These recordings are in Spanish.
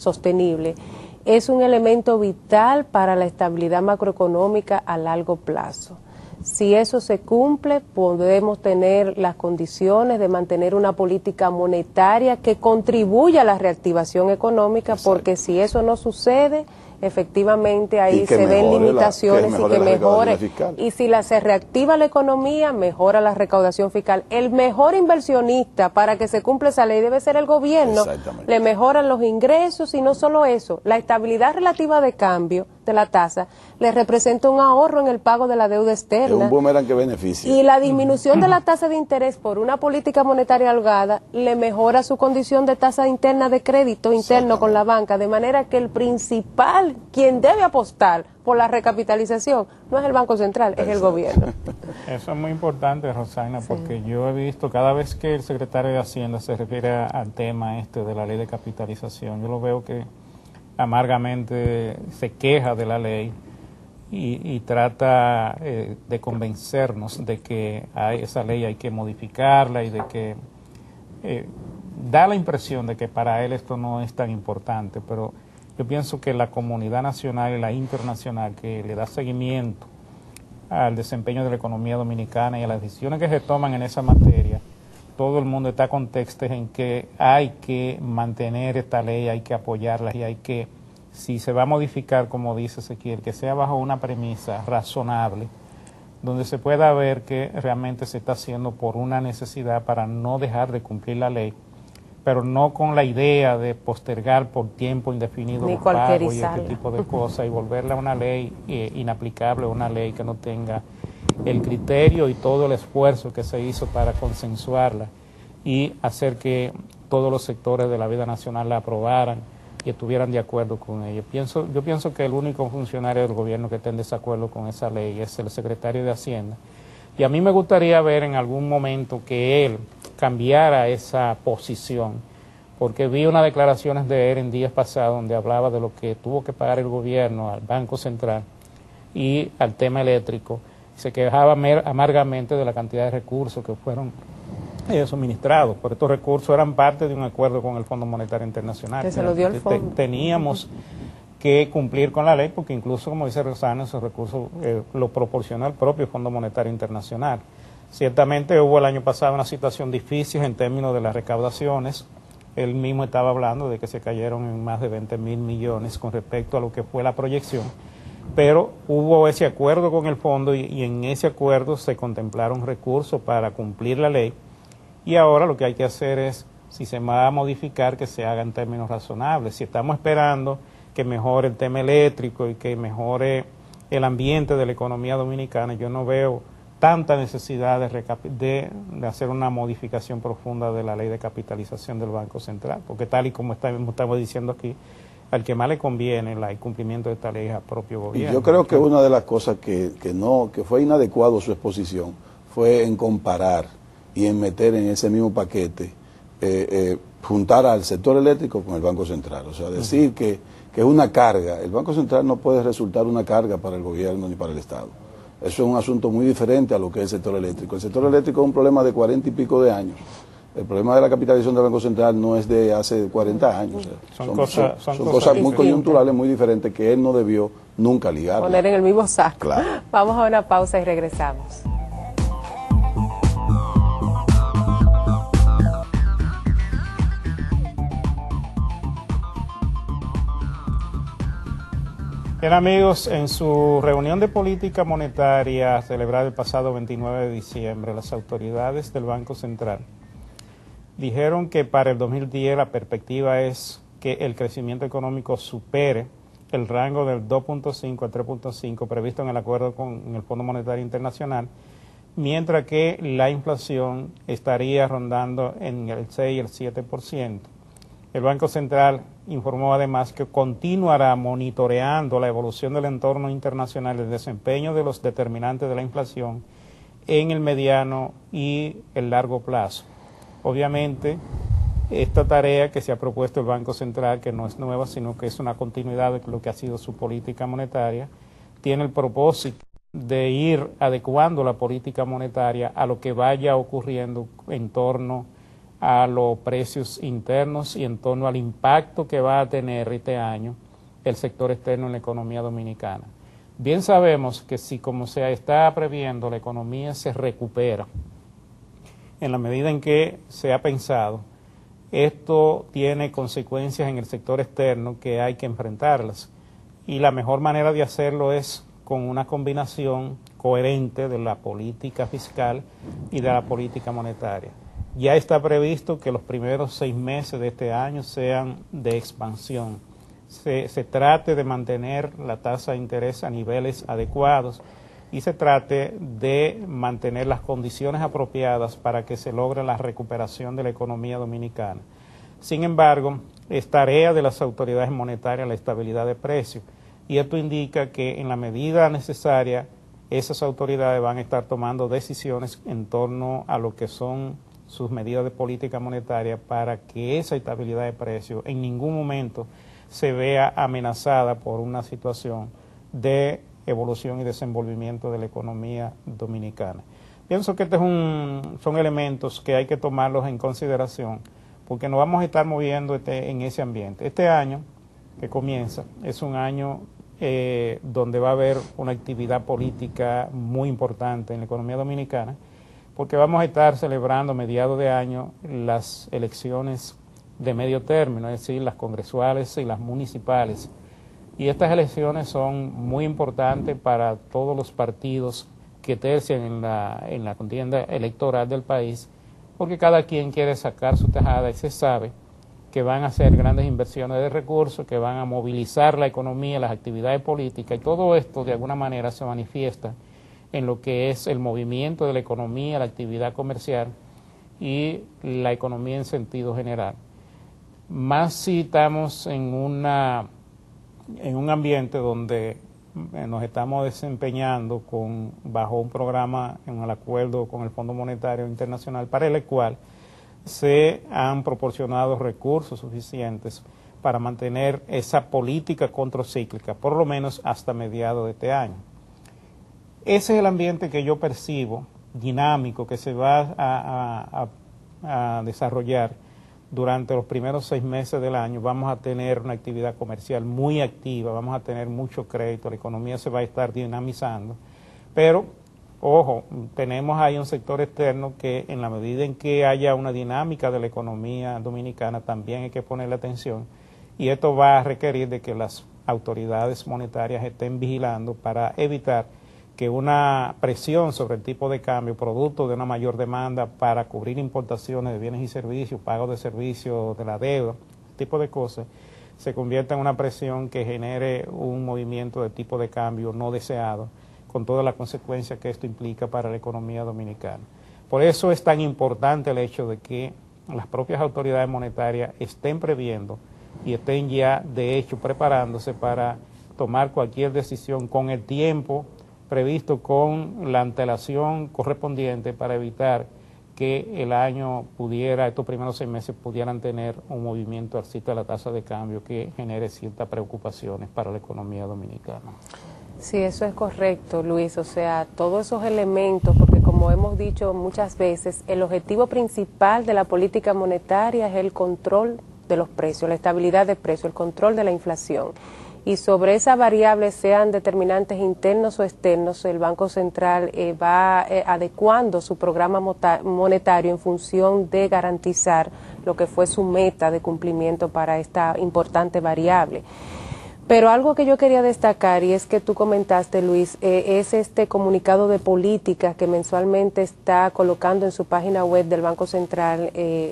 sostenible, es un elemento vital para la estabilidad macroeconómica a largo plazo. Si eso se cumple, podemos tener las condiciones de mantener una política monetaria que contribuya a la reactivación económica, porque si eso no sucede, efectivamente ahí se ven limitaciones y que mejore, y si se reactiva la economía, mejora la recaudación fiscal. El mejor inversionista para que se cumpla esa ley debe ser el gobierno, le mejoran los ingresos y no solo eso, la estabilidad relativa de cambio de la tasa le representa un ahorro en el pago de la deuda externa. Es un boomerang que beneficia. Y la disminución de la tasa de interés por una política monetaria holgada le mejora su condición de tasa interna de crédito interno con la banca, de manera que el principal, quien debe apostar por la recapitalización, no es el Banco Central, es el gobierno. Eso es muy importante, Rosana, porque yo he visto cada vez que el secretario de Hacienda se refiere al tema de la ley de capitalización, yo lo veo que amargamente se queja de la ley y trata de convencernos de que esa ley hay que modificarla y de que da la impresión de que para él esto no es tan importante, pero yo pienso que la comunidad nacional y la internacional que le da seguimiento al desempeño de la economía dominicana y a las decisiones que se toman en esa materia, todo el mundo está con textos en que hay que mantener esta ley, hay que apoyarla y hay que, si se va a modificar, como dice Ezequiel, que sea bajo una premisa razonable, donde se pueda ver que realmente se está haciendo por una necesidad para no dejar de cumplir la ley, pero no con la idea de postergar por tiempo indefinido los pagos y este tipo de cosas y volverla a una ley inaplicable, una ley que no tenga el criterio y todo el esfuerzo que se hizo para consensuarla y hacer que todos los sectores de la vida nacional la aprobaran y estuvieran de acuerdo con ella. Yo pienso que el único funcionario del gobierno que esté en desacuerdo con esa ley es el secretario de Hacienda. Y a mí me gustaría ver en algún momento que él cambiara esa posición, porque vi unas declaraciones de él en días pasados donde hablaba de lo que tuvo que pagar el gobierno al Banco Central y al tema eléctrico. Se quejaba amargamente de la cantidad de recursos que fueron suministrados, pero estos recursos eran parte de un acuerdo con el Fondo Monetario Internacional. Que se lo dio el fondo. Teníamos que cumplir con la ley, porque incluso, como dice Rosana, esos recursos lo proporciona el propio Fondo Monetario Internacional. Ciertamente hubo el año pasado una situación difícil en términos de las recaudaciones. Él mismo estaba hablando de que se cayeron en más de 20.000 millones con respecto a lo que fue la proyección, pero hubo ese acuerdo con el fondo y en ese acuerdo se contemplaron recursos para cumplir la ley, y ahora lo que hay que hacer es, si se va a modificar, que se haga en términos razonables. Si estamos esperando que mejore el tema eléctrico y que mejore el ambiente de la economía dominicana, yo no veo tanta necesidad de hacer una modificación profunda de la ley de capitalización del Banco Central, porque tal y como estamos diciendo aquí, al que más le conviene el cumplimiento de esta ley es al propio gobierno. Y yo creo que una de las cosas que fue inadecuado su exposición fue en comparar y en meter en ese mismo paquete, juntar al sector eléctrico con el Banco Central. O sea, decir que es una carga. El Banco Central no puede resultar una carga para el gobierno ni para el Estado. Eso es un asunto muy diferente a lo que es el sector eléctrico. El sector eléctrico es un problema de 40 y pico de años. El problema de la capitalización del Banco Central no es de hace 40 años. Son cosas muy coyunturales, muy diferentes, que él no debió nunca ligar. Poner en el mismo saco. Claro. Vamos a una pausa y regresamos. Bien, amigos, en su reunión de política monetaria celebrada el pasado 29 de diciembre, las autoridades del Banco Central dijeron que para el 2010 la perspectiva es que el crecimiento económico supere el rango del 2.5 al 3.5 previsto en el acuerdo con el Fondo Monetario Internacional, mientras que la inflación estaría rondando en el 6 y el 7%. El Banco Central informó además que continuará monitoreando la evolución del entorno internacional, el desempeño de los determinantes de la inflación en el mediano y el largo plazo. Obviamente, esta tarea que se ha propuesto el Banco Central, que no es nueva, sino que es una continuidad de lo que ha sido su política monetaria, tiene el propósito de ir adecuando la política monetaria a lo que vaya ocurriendo en torno a los precios internos y en torno al impacto que va a tener este año el sector externo en la economía dominicana. Bien sabemos que si, como se está previendo, la economía se recupera en la medida en que se ha pensado, esto tiene consecuencias en el sector externo que hay que enfrentarlas. Y la mejor manera de hacerlo es con una combinación coherente de la política fiscal y de la política monetaria. Ya está previsto que los primeros 6 meses de este año sean de expansión. Se trate de mantener la tasa de interés a niveles adecuados y se trate de mantener las condiciones apropiadas para que se logre la recuperación de la economía dominicana. Sin embargo, es tarea de las autoridades monetarias la estabilidad de precios, y esto indica que en la medida necesaria esas autoridades van a estar tomando decisiones en torno a lo que son sus medidas de política monetaria para que esa estabilidad de precios en ningún momento se vea amenazada por una situación de evolución y desenvolvimiento de la economía dominicana. Pienso que son elementos que hay que tomarlos en consideración porque nos vamos a estar moviendo en ese ambiente. Este año que comienza es un año donde va a haber una actividad política muy importante en la economía dominicana, porque vamos a estar celebrando a mediados de año las elecciones de medio término, es decir, las congresuales y las municipales. Y estas elecciones son muy importantes para todos los partidos que tercian en la contienda electoral del país, porque cada quien quiere sacar su tajada y se sabe que van a hacer grandes inversiones de recursos, que van a movilizar la economía, las actividades políticas, y todo esto de alguna manera se manifiesta en lo que es el movimiento de la economía, la actividad comercial y la economía en sentido general. Más si estamos en un ambiente donde nos estamos desempeñando bajo un programa en el acuerdo con el Fondo Monetario Internacional, para el cual se han proporcionado recursos suficientes para mantener esa política contracíclica, por lo menos hasta mediados de este año. Ese es el ambiente que yo percibo, dinámico, que se va a desarrollar durante los primeros 6 meses del año. Vamos a tener una actividad comercial muy activa, vamos a tener mucho crédito, la economía se va a estar dinamizando, pero ojo, tenemos ahí un sector externo que en la medida en que haya una dinámica de la economía dominicana también hay que ponerle atención, y esto va a requerir de que las autoridades monetarias estén vigilando para evitar que una presión sobre el tipo de cambio, producto de una mayor demanda para cubrir importaciones de bienes y servicios, pagos de servicios, de la deuda, este tipo de cosas, se convierta en una presión que genere un movimiento de tipo de cambio no deseado, con todas las consecuencias que esto implica para la economía dominicana. Por eso es tan importante el hecho de que las propias autoridades monetarias estén previendo y estén ya, de hecho, preparándose para tomar cualquier decisión con el tiempo previsto, con la antelación correspondiente, para evitar que el año estos primeros 6 meses pudieran tener un movimiento alcista de la tasa de cambio que genere ciertas preocupaciones para la economía dominicana. Sí, eso es correcto, Luis. O sea, todos esos elementos, porque como hemos dicho muchas veces, el objetivo principal de la política monetaria es el control de los precios, la estabilidad de precios, el control de la inflación. Y sobre esas variables, sean determinantes internos o externos, el Banco Central va adecuando su programa monetario en función de garantizar lo que fue su meta de cumplimiento para esta importante variable. Pero algo que yo quería destacar, y es que tú comentaste, Luis, es este comunicado de política que mensualmente está colocando en su página web del Banco Central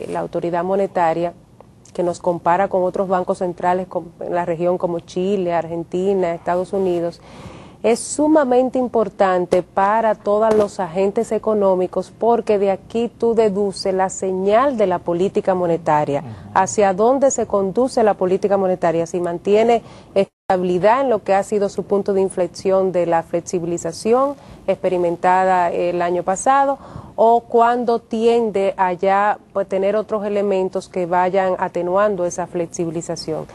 la autoridad monetaria, que nos compara con otros bancos centrales en la región como Chile, Argentina, Estados Unidos. Es sumamente importante para todos los agentes económicos, porque de aquí tú deduces la señal de la política monetaria, hacia dónde se conduce la política monetaria, si mantiene estabilidad en lo que ha sido su punto de inflexión de la flexibilización experimentada el año pasado, o cuando tiende a ya tener otros elementos que vayan atenuando esa flexibilización.